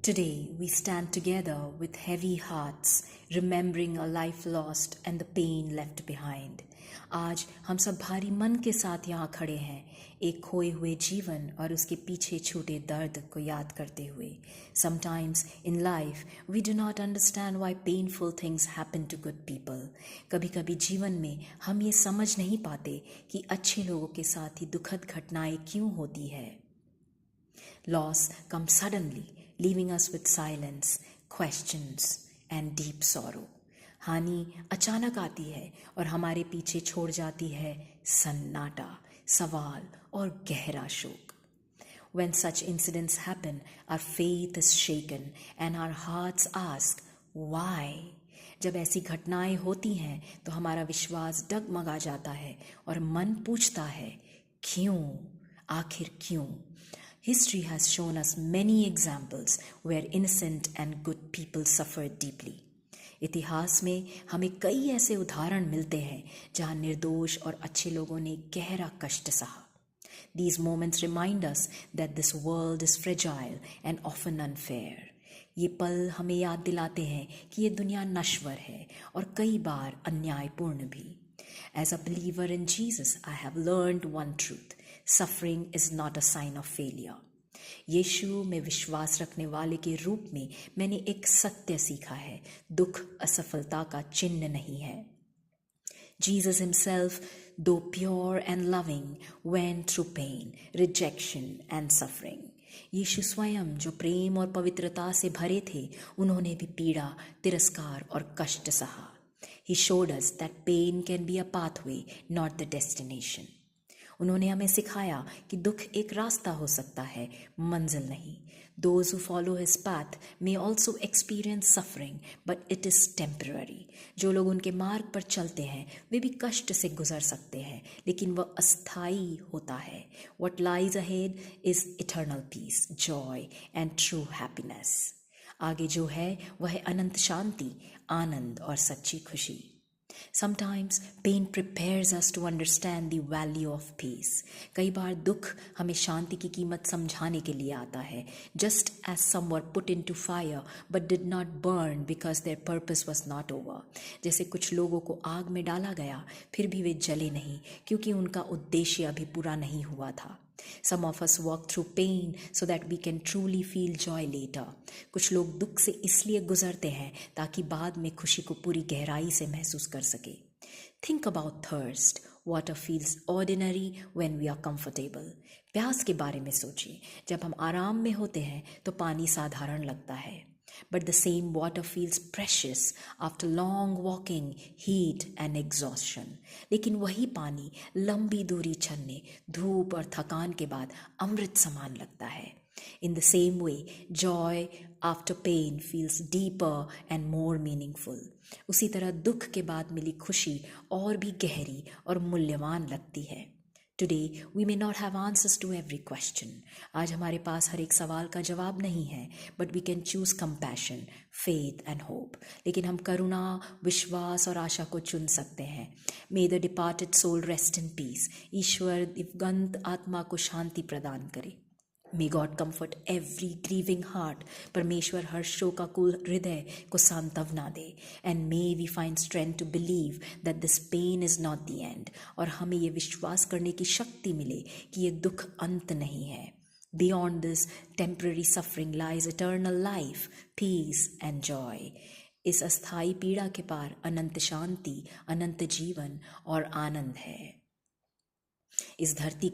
Today, we stand together with heavy hearts, remembering a life lost and the pain left behind. आज हम सब भारी मन के साथ यहाँ खड़े हैं, एक खोए हुए जीवन और उसके पीछे छूटे दर्द को याद करते हुए. Sometimes in life, we do not understand why painful things happen to good people. कभी कभी जीवन में हम ये समझ नहीं पाते कि अच्छे लोगों के साथ ही दुखद घटनाएं क्यों होती है. Loss comes suddenly, leaving us with silence, questions and deep sorrow. हानि अचानक आती है और हमारे पीछे छोड़ जाती है सन्नाटा, सवाल और गहरा शोक. When such incidents happen, our faith is shaken and our hearts ask, why? जब ऐसी घटनाएं होती हैं तो हमारा विश्वास डगमगा जाता है और मन पूछता है, क्यों? आखिर क्यों? History has shown us many examples where innocent and good people suffered deeply. इतिहास में हमें कई ऐसे उदाहरण मिलते हैं जहां निर्दोष और अच्छे लोगों ने गहरा कष्ट सहा. These moments remind us that this world is fragile and often unfair. ये पल हमें याद दिलाते हैं कि ये दुनिया नश्वर है और कई बार अन्यायपूर्ण भी. As a believer in Jesus, I have learned one truth. Suffering is not a sign of failure. यीशु में विश्वास रखने वाले के रूप में मैंने एक सत्य सीखा है, दुख असफलता का चिन्ह नहीं है. Jesus himself, though pure and loving, went through pain, rejection and suffering. यीशु स्वयं जो प्रेम और पवित्रता से भरे थे, उन्होंने भी पीड़ा, तिरस्कार और कष्ट सहा. He showed us that pain can be a pathway, not the destination. उन्होंने हमें सिखाया कि दुख एक रास्ता हो सकता है, मंजिल नहीं. Those who follow his path may also experience suffering, but it is temporary. जो लोग उनके मार्ग पर चलते हैं वे भी कष्ट से गुजर सकते हैं, लेकिन वह अस्थायी होता है. What lies ahead is eternal peace, joy and true happiness. आगे जो है वह है अनंत शांति, आनंद और सच्ची खुशी. Sometimes pain prepares us to understand the value of peace. कई बार दुख हमें शांति की कीमत समझाने के लिए आता है. Just as some were put into fire but did not burn because their purpose was not over. जैसे कुछ लोगों को आग में डाला गया फिर भी वे जले नहीं क्योंकि उनका उद्देश्य अभी पूरा नहीं हुआ था. Some of us walk through pain so that we can truly feel joy later. कुछ लोग दुख से इसलिए गुजरते हैं ताकि बाद में खुशी को पूरी गहराई से महसूस कर सके. Think about thirst. Water feels ordinary when we are comfortable. प्यास के बारे में सोचिए. जब हम आराम में होते हैं तो पानी साधारण लगता है. But the same water feels precious after long walking, heat and exhaustion. लेकिन वही पानी लंबी दूरी चलने, धूप और थकान के बाद अमृत समान लगता है. In the same way, joy after pain feels deeper and more meaningful. उसी तरह दुख के बाद मिली खुशी और भी गहरी और मूल्यवान लगती है. Today, we may not have answers to every question. आज हमारे पास हर एक सवाल का जवाब नहीं है, but we can choose compassion, faith and hope. लेकिन हम करुणा, विश्वास और आशा को चुन सकते हैं. May the departed soul rest in peace. ईश्वर दिवंगत आत्मा को शांति प्रदान करे. May God comfort every grieving heart. परमेश्वर हर शोकाकुल हृदय को सांत्वना दे. And may we find strength to believe that this pain is not the end. और हमें ये विश्वास करने की शक्ति मिले कि ये दुख अंत नहीं है. Beyond this temporary suffering lies eternal life, peace and joy. इस अस्थायी पीड़ा के पार अनंत शांति, अनंत जीवन और आनंद है. इस धरती